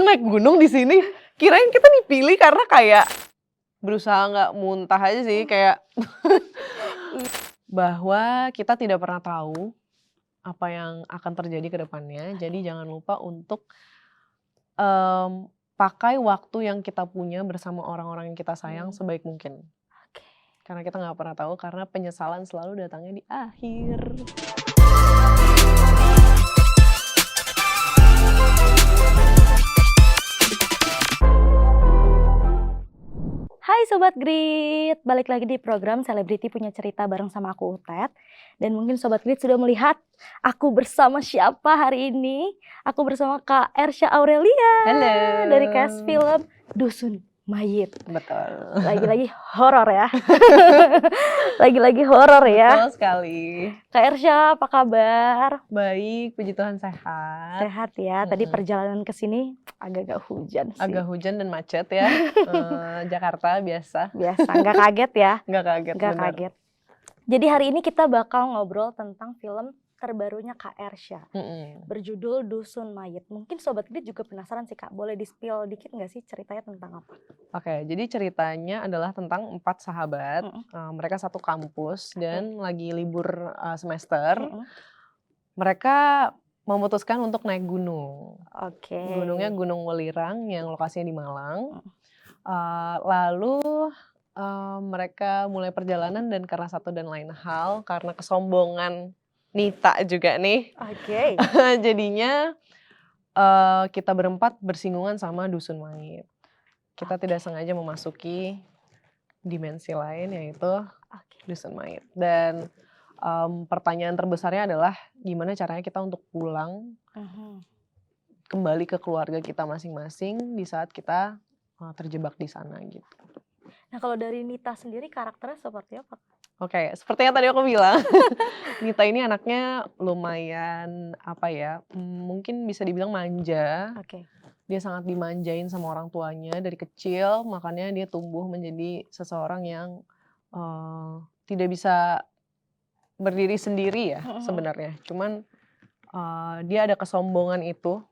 yang naik gunung di sini. Kirain kita dipilih karena kayak berusaha nggak muntah aja sih, kayak bahwa kita tidak pernah tahu apa yang akan terjadi ke depannya. Jadi jangan lupa untuk pakai waktu yang kita punya bersama orang-orang yang kita sayang sebaik mungkin. Oke. Karena kita nggak pernah tahu, karena penyesalan selalu datangnya di akhir. Hai Sobat Grit, balik lagi di program Selebriti Punya Cerita bareng sama aku Utet. Dan mungkin Sobat Grit sudah melihat aku bersama siapa hari ini. Aku bersama Kak Ersha Aurelia. Halo. Dari cast film Dusun Mayit. Betul. Lagi-lagi horor ya. Lagi-lagi horor ya. Betul sekali. Kak Ersha, apa kabar? Baik, puji Tuhan sehat. Sehat ya. Tadi perjalanan ke sini agak-agak hujan sih. Agak hujan dan macet ya. Jakarta biasa. Biasa, nggak kaget ya. Nggak kaget. Nggak bener. kaget. Jadi hari ini kita bakal ngobrol tentang film terbarunya Kak Ersha. Berjudul Dusun Mayit. Mungkin Sobat Grit juga penasaran sih Kak. Boleh di-spill dikit nggak sih ceritanya tentang apa? Oke, jadi ceritanya adalah tentang 4 sahabat. Mereka satu kampus dan lagi libur semester. Mereka memutuskan untuk naik gunung. Oke. Gunungnya Gunung Welirang yang lokasinya di Malang. Lalu mereka mulai perjalanan dan karena satu dan lain hal, karena kesombongan Nita juga nih. Oke. Jadinya kita berempat bersinggungan sama Dusun Mayit. Kita tidak sengaja memasuki dimensi lain, yaitu Dusun Mayit. Dan pertanyaan terbesarnya adalah gimana caranya kita untuk pulang kembali ke keluarga kita masing-masing di saat kita terjebak di sana gitu. Nah kalau dari Nita sendiri karakternya seperti apa? Oke, seperti yang tadi aku bilang, Nita ini anaknya lumayan mungkin bisa dibilang manja. Oke. Dia sangat dimanjain sama orang tuanya dari kecil, makanya dia tumbuh menjadi seseorang yang tidak bisa berdiri sendiri ya sebenarnya. Cuman dia ada kesombongan itu,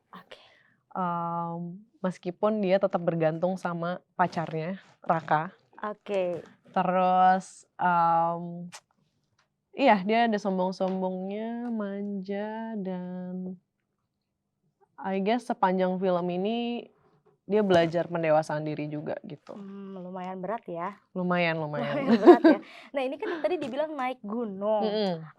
meskipun dia tetap bergantung sama pacarnya, Raka. Oke. Terus dia ada sombong-sombongnya, manja, dan I guess sepanjang film ini dia belajar pendewasaan diri juga gitu. Lumayan berat ya. Lumayan. Berat ya. Nah ini kan yang tadi dibilang naik gunung.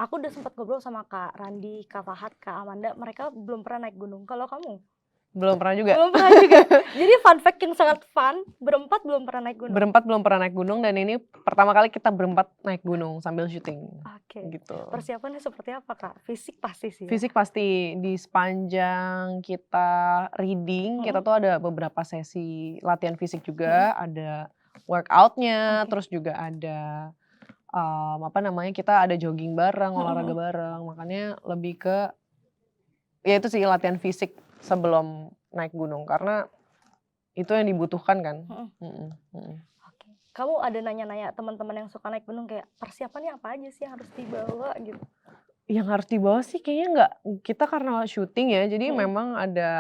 Aku udah sempat ngobrol sama Kak Randi, Kak Fahad, Kak Amanda. Mereka belum pernah naik gunung. Kalau kamu? Belum pernah juga. Belum pernah juga. Jadi fun fact yang sangat fun, berempat belum pernah naik gunung. Berempat belum pernah naik gunung dan ini pertama kali kita berempat naik gunung sambil syuting. Oke. Gitu. Persiapannya seperti apa Kak? Fisik pasti sih ya? Fisik pasti. Di sepanjang kita reading, kita tuh ada beberapa sesi latihan fisik juga, ada workoutnya, terus juga ada kita ada jogging bareng, olahraga bareng, makanya lebih ke ya itu sih latihan fisik sebelum naik gunung karena itu yang dibutuhkan kan. Oke. Kamu ada nanya-nanya teman-teman yang suka naik gunung kayak persiapannya apa aja sih yang harus dibawa gitu? Yang harus dibawa sih kayaknya nggak, kita karena syuting ya, jadi memang ada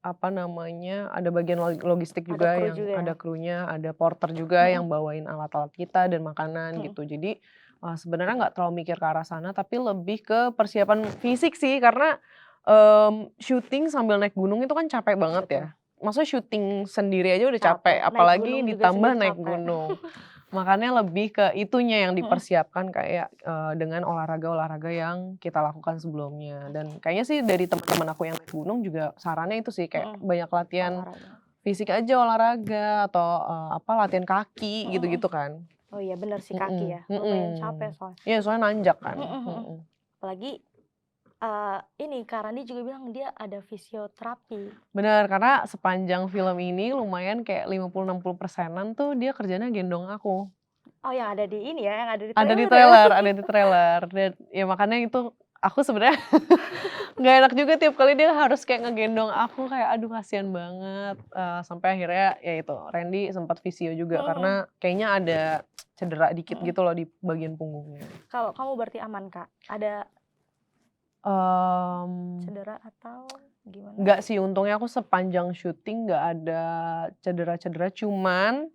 ada bagian logistik juga yang ada krunya, ada porter juga yang bawain alat-alat kita dan makanan gitu. Jadi sebenarnya nggak terlalu mikir ke arah sana, tapi lebih ke persiapan fisik sih karena syuting sambil naik gunung itu kan capek banget ya. Maksudnya syuting sendiri aja udah capek, apalagi ditambah naik gunung. Makanya lebih ke itunya yang dipersiapkan kayak dengan olahraga-olahraga yang kita lakukan sebelumnya. Dan kayaknya sih dari teman-teman aku yang naik gunung juga sarannya itu sih kayak banyak latihan fisik aja, olahraga atau latihan kaki gitu-gitu kan. Oh iya benar sih kaki ya, lumayan capek soalnya. Iya soalnya nanjak kan. Apalagi ini Kak Randi juga bilang dia ada fisioterapi. Benar, karena sepanjang film ini lumayan kayak 50-60%-an tuh dia kerjanya gendong aku. Oh yang ada di ini ya, yang ada di trailer. Ada di trailer, ada di trailer. Dan ya makanya itu aku sebenarnya nggak enak juga tiap kali dia harus kayak ngegendong aku, kayak aduh kasihan banget. Sampai akhirnya ya itu Randy sempat visio juga karena kayaknya ada cedera dikit gitu loh di bagian punggungnya. Kalau kamu berarti aman Kak? Ada cedera atau? Gimana? Nggak sih, untungnya aku sepanjang syuting nggak ada cedera-cedera, cuman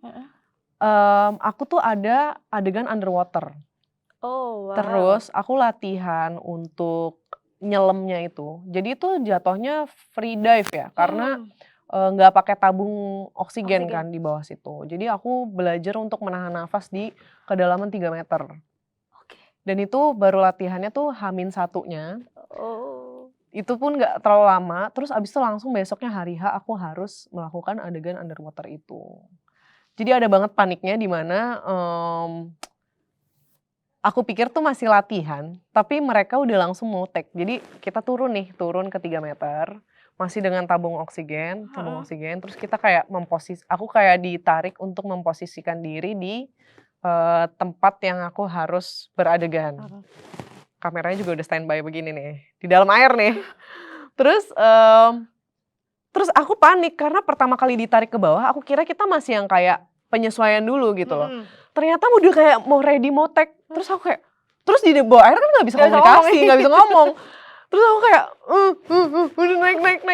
aku tuh ada adegan underwater. Oh, wow. Terus aku latihan untuk nyelemnya itu. Jadi itu jatuhnya free dive ya, karena nggak pakai tabung oksigen kan di bawah situ. Jadi aku belajar untuk menahan nafas di kedalaman 3 meter. Oke. Dan itu baru latihannya tuh H-1-nya. Oh. Itu pun nggak terlalu lama, terus abis itu langsung besoknya hari H aku harus melakukan adegan underwater itu. Jadi ada banget paniknya di mana aku pikir tuh masih latihan, tapi mereka udah langsung mau take. Jadi kita turun ke 3 meter, masih dengan tabung oksigen, terus kita kayak aku kayak ditarik untuk memposisikan diri di tempat yang aku harus beradegan. Kameranya juga udah standby begini nih, di dalam air nih. Terus aku panik karena pertama kali ditarik ke bawah, aku kira kita masih yang kayak penyesuaian dulu gitu loh. Ternyata udah kayak mau ready mau take, terus aku kayak, terus di bawah air kan gak bisa komunikasi, gak bisa ngomong. Terus aku kayak, udah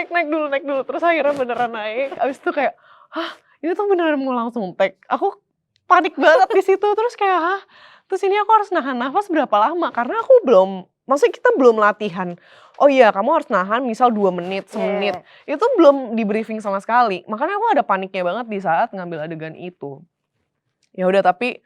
naik dulu. Terus akhirnya beneran naik, abis itu kayak, hah ini tuh beneran mau langsung take. Aku panik banget di situ, terus kayak, hah terus ini aku harus nahan nafas berapa lama, karena aku maksudnya kita belum latihan. Oh iya, kamu harus nahan misal 2 menit, semenit. Itu belum di briefing sama sekali. Makanya aku ada paniknya banget di saat ngambil adegan itu. Ya udah, tapi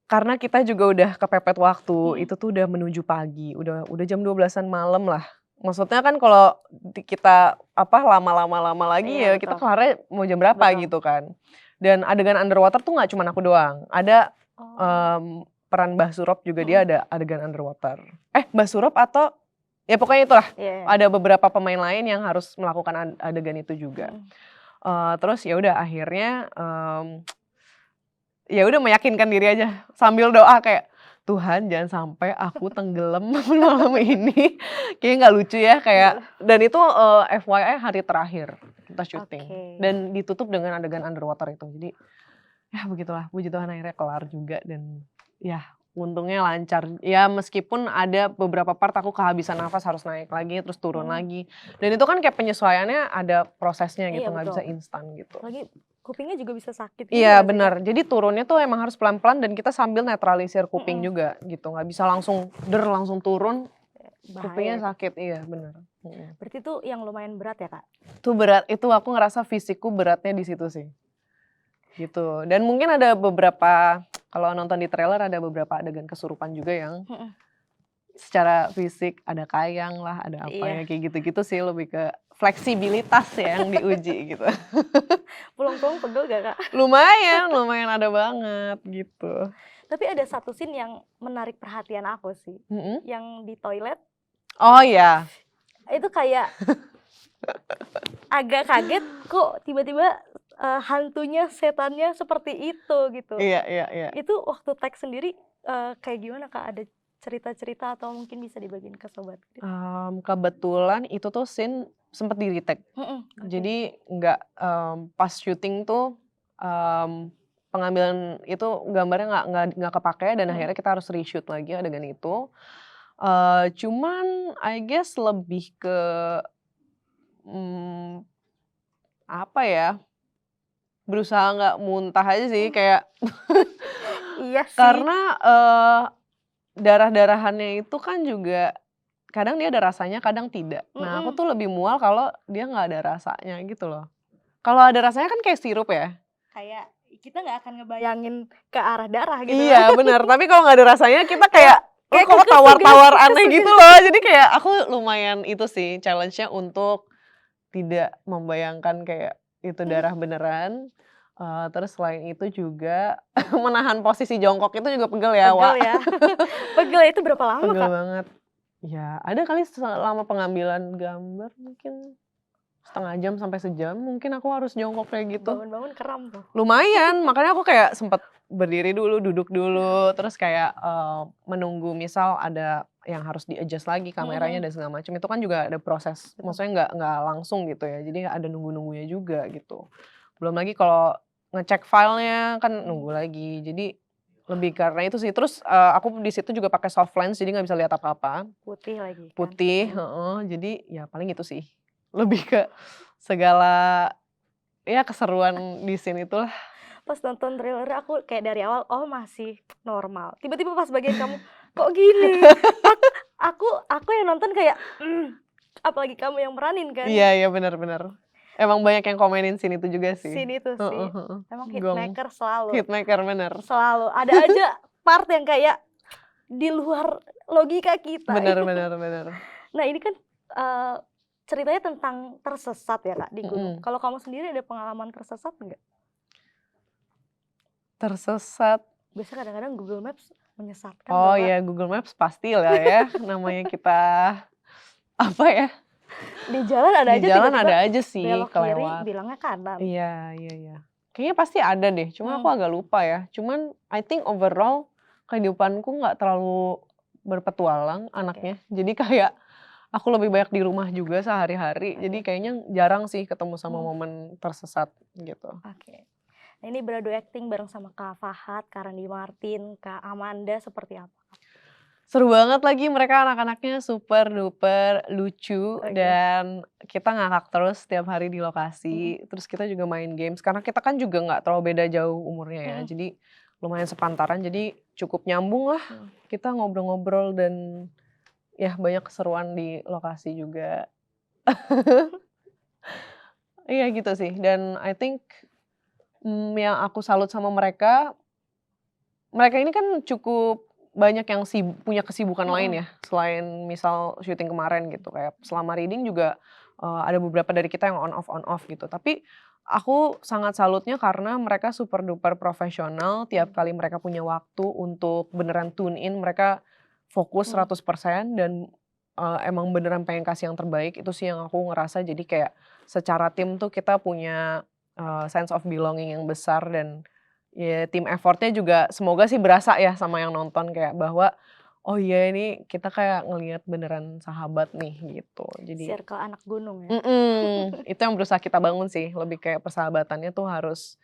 karena kita juga udah kepepet waktu, itu tuh udah menuju pagi, udah jam 12-an malam lah. Maksudnya kan kalau kita lama lagi ya kita kelarnya mau jam berapa gitu kan. Dan adegan underwater tuh nggak cuma aku doang. Ada peran Mbah Surop juga, dia ada adegan underwater. Mbah Surop atau ya pokoknya itulah. Ada beberapa pemain lain yang harus melakukan adegan itu juga. Terus ya udah akhirnya ya udah meyakinkan diri aja sambil doa kayak, Tuhan jangan sampai aku tenggelam malam ini. Kayaknya nggak lucu ya kayak. Dan itu FYI hari terakhir kita syuting. Dan ditutup dengan adegan underwater itu. Jadi ya begitulah, puji Tuhan akhirnya kelar juga dan ya untungnya lancar. Ya meskipun ada beberapa part aku kehabisan nafas, harus naik lagi terus turun lagi. Dan itu kan kayak penyesuaiannya ada prosesnya gitu, nggak bisa instan gitu. Lagi kupingnya juga bisa sakit gitu. Iya benar, jadi turunnya tuh emang harus pelan-pelan dan kita sambil netralisir kuping juga gitu. Nggak bisa langsung turun, kupingnya sakit, iya benar. Berarti itu yang lumayan berat ya Kak? Itu berat, itu aku ngerasa fisikku beratnya di situ sih. Gitu. Dan mungkin ada beberapa, kalau nonton di trailer ada beberapa adegan kesurupan juga yang secara fisik ada kayang lah, ada apa ya kayak gitu-gitu sih, lebih ke fleksibilitas ya yang diuji gitu. Pulang-pulang pegel gak Kak? Lumayan ada banget gitu. Tapi ada satu scene yang menarik perhatian aku sih, yang di toilet. Oh iya. Itu kayak agak kaget kok tiba-tiba hantunya, setannya seperti itu gitu. Iya. Itu waktu tag sendiri kayak gimana Kak? Ada cerita-cerita atau mungkin bisa dibagiin ke sobat? Kebetulan itu tuh scene sempet di retake. Jadi nggak pas syuting tuh pengambilan itu gambarnya nggak kepake dan akhirnya kita harus reshoot lagi adegan itu. Cuman I guess lebih ke apa ya? Berusaha nggak muntah aja sih kayak. Iya sih. Karena darah-darahannya itu kan juga kadang dia ada rasanya, kadang tidak. Nah aku tuh lebih mual kalau dia nggak ada rasanya gitu loh. Kalau ada rasanya kan kayak sirup ya. Kayak kita nggak akan ngebayangin ke arah darah gitu. Iya benar, tapi kalau nggak ada rasanya kita kayak kok tawar-tawar aneh gitu loh. Jadi kayak aku lumayan itu sih challenge-nya untuk tidak membayangkan kayak itu darah beneran. Terus selain itu juga menahan posisi jongkok itu juga pegel ya, Wak. Pegel ya. Pegel itu berapa lama Kak? Pegel banget. Ya ada kali selama pengambilan gambar mungkin setengah jam sampai sejam mungkin aku harus jongkok kayak gitu. Bangun-bangun kram tuh. Lumayan, makanya aku kayak sempet berdiri dulu, duduk dulu, terus kayak menunggu misal ada yang harus di-adjust lagi kameranya dan segala macam. Itu kan juga ada proses, maksudnya nggak langsung gitu ya. Jadi ada nunggu-nunggunya juga gitu. Belum lagi kalau ngecek filenya kan nunggu lagi. Jadi lebih karena itu sih. Terus aku di situ juga pakai soft lens jadi nggak bisa lihat apa-apa. Putih lagi kan. Putih, jadi ya paling itu sih. lebih ke segala ya keseruan di scene itulah. Pas nonton trailer aku kayak dari awal masih normal. Tiba-tiba pas bagian kamu kok gini. Aku yang nonton kayak apalagi kamu yang meranin kan. Iya benar-benar. Emang banyak yang komenin scene itu juga sih. Scene itu sih. Emang hitmaker selalu. Hitmaker bener. Selalu. Ada aja part yang kayak di luar logika kita. Benar. Nah ini kan ceritanya tentang tersesat ya Kak di gunung. Kalau kamu sendiri ada pengalaman tersesat nggak? Tersesat. Biasanya kadang-kadang Google Maps menyesatkan. Oh iya Google Maps pasti lah ya. Namanya kita apa ya? Di jalan ada aja. Di jalan ada aja sih belok kelewat. kiri bilangnya kanan. Iya. Kayaknya pasti ada deh. Cuma aku agak lupa ya. Cuman I think overall kehidupanku nggak terlalu berpetualang anaknya. Jadi kayak aku lebih banyak di rumah juga sehari-hari. Jadi kayaknya jarang sih ketemu sama momen tersesat gitu. Oke. Nah ini beradu acting bareng sama Kak Fahad, Kak Randy Martin, Kak Amanda seperti apa? Seru banget lagi, mereka anak-anaknya super duper lucu dan kita ngakak terus setiap hari di lokasi. Terus kita juga main games karena kita kan juga nggak terlalu beda jauh umurnya ya. Jadi lumayan sepantaran, jadi cukup nyambung lah. Kita ngobrol-ngobrol dan ya banyak keseruan di lokasi juga. Iya gitu sih, dan I think yang aku salut sama mereka ini kan cukup banyak yang punya kesibukan lain ya, selain misal syuting kemarin gitu, kayak selama reading juga ada beberapa dari kita yang on off gitu. Tapi aku sangat salutnya karena mereka super duper profesional, tiap kali mereka punya waktu untuk beneran tune in, mereka fokus 100% dan emang beneran pengen kasih yang terbaik. Itu sih yang aku ngerasa, jadi kayak secara tim tuh kita punya sense of belonging yang besar dan ya tim effortnya juga semoga sih berasa ya sama yang nonton, kayak bahwa oh iya ini kita kayak ngelihat beneran sahabat nih gitu. Jadi circle anak gunung ya. Itu yang berusaha kita bangun sih, lebih kayak persahabatannya tuh harus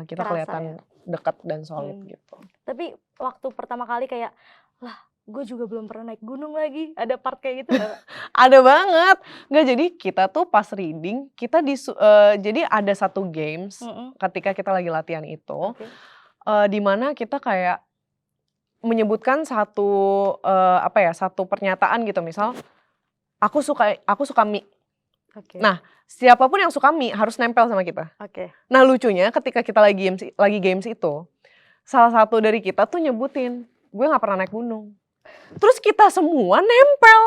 kita kelihatan dekat dan solid gitu. Tapi waktu pertama kali kayak lah gue juga belum pernah naik gunung lagi, ada part kayak gitu gak? Ada banget. Nggak, jadi kita tuh pas reading, kita jadi ada satu games ketika kita lagi latihan itu, dimana kita kayak menyebutkan satu satu pernyataan gitu, misal aku suka mie. Nah siapapun yang suka mie harus nempel sama kita. Nah lucunya ketika kita lagi games itu, salah satu dari kita tuh nyebutin gue nggak pernah naik gunung. Terus kita semua nempel.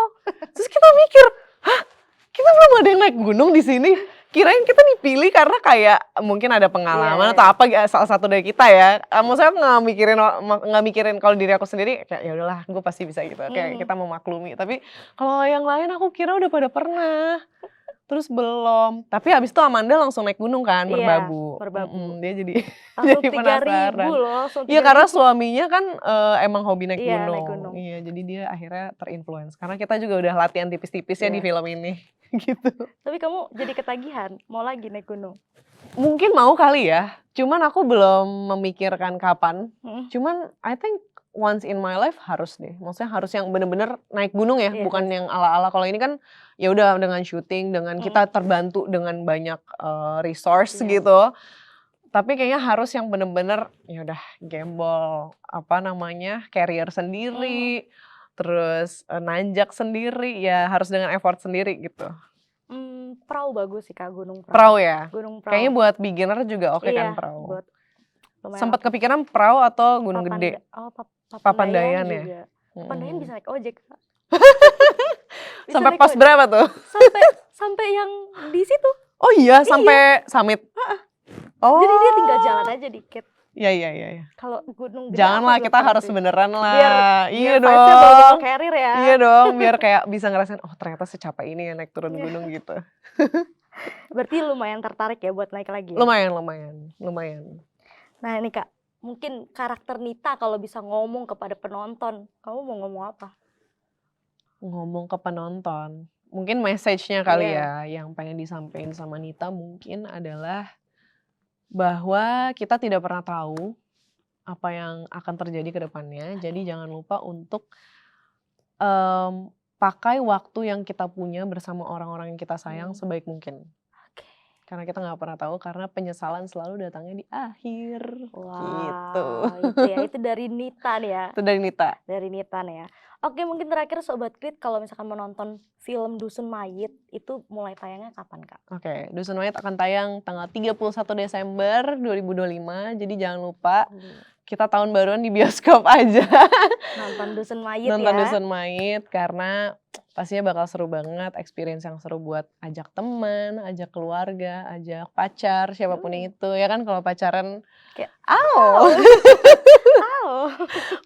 Terus kita mikir, hah, kita belum ada yang naik gunung di sini. Kirain kita dipilih karena kayak mungkin ada pengalaman atau apa, salah satu dari kita ya. Maksudnya nggak mikirin kalau diri aku sendiri kayak ya udahlah, gue pasti bisa gitu. Kayak kita memaklumi. Tapi kalau yang lain aku kira udah pada pernah. Terus belum, tapi habis itu Amanda langsung naik gunung kan, merbabu. Dia jadi penasaran. Iya karena suaminya kan emang hobi naik gunung. Iya, jadi dia akhirnya terinfluence. Karena kita juga udah latihan tipis-tipis ya di film ini, gitu. Tapi kamu jadi ketagihan, mau lagi naik gunung? Mungkin mau kali ya, cuman aku belum memikirkan kapan. Cuman I think once in my life harus deh, maksudnya harus yang bener-bener naik gunung ya, bukan yang ala-ala. Kalau ini kan ya udah dengan syuting, dengan kita terbantu dengan banyak resource gitu. Tapi kayaknya harus yang bener-bener ya udah gembol, career sendiri, terus nanjak sendiri, ya harus dengan effort sendiri gitu. Perahu bagus sih Kak, gunung perahu ya? Gunung perahu. Kayaknya buat beginner juga oke kan perahu. Sempat kepikiran perahu atau gunung gede? Papandayan ya? Papandayan bisa naik ojek. Sampai pos berapa tuh? Sampai yang di situ. Oh iya, sampai summit. Oh. Jadi dia tinggal jalan aja dikit. Iya. Kalau gunung gede janganlah, kita harus beneran lah. Iya dong. Bawa carrier ya. Iya dong, biar kayak bisa ngerasain oh ternyata secapek ini ya naik turun gunung gitu. Berarti lumayan tertarik ya buat naik lagi. Lumayan. Nah ini Kak, mungkin karakter Nita kalau bisa ngomong kepada penonton, kamu mau ngomong apa? Ngomong ke penonton, mungkin message-nya kali ya, yang pengen disampaikan sama Nita mungkin adalah bahwa kita tidak pernah tahu apa yang akan terjadi ke depannya. Jadi jangan lupa untuk pakai waktu yang kita punya bersama orang-orang yang kita sayang sebaik mungkin. Oke. Karena kita nggak pernah tahu, karena penyesalan selalu datangnya di akhir. Gitu. Wah, itu ya, itu dari Nita nih ya. Itu dari Nita. Dari Nita nih ya. Oke, mungkin terakhir Sobat Grit, kalau misalkan menonton film Dusun Mayit itu mulai tayangnya kapan, Kak? Oke, Dusun Mayit akan tayang tanggal 31 Desember 2025. Jadi jangan lupa kita tahun baruan di bioskop aja. Nonton Dusun Mayit Nonton ya. Dusun Mayit karena pastinya bakal seru banget, experience yang seru buat ajak teman, ajak keluarga, ajak pacar, siapapun itu. Ya kan kalau pacaran Kayak, "Au." Au.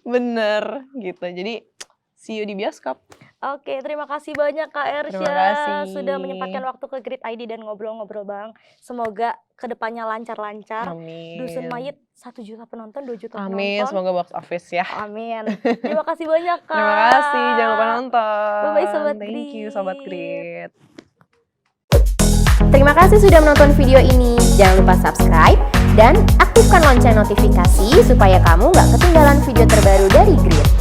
Bener gitu. Jadi see you di bioskop. Oke, terima kasih banyak Kak Ersya. Terima kasih. Sudah menyempatkan waktu ke Grit ID dan ngobrol-ngobrol bang. Semoga kedepannya lancar-lancar. Amin. Dusun Mayit 1 juta penonton, 2 juta Amin, penonton. semoga box office ya. Amin. Terima kasih banyak Kak. Terima kasih, jangan lupa nonton. Bye-bye Sobat Thank you Sobat Grit. Terima kasih sudah menonton video ini. Jangan lupa subscribe dan aktifkan lonceng notifikasi supaya kamu nggak ketinggalan video terbaru dari Grit.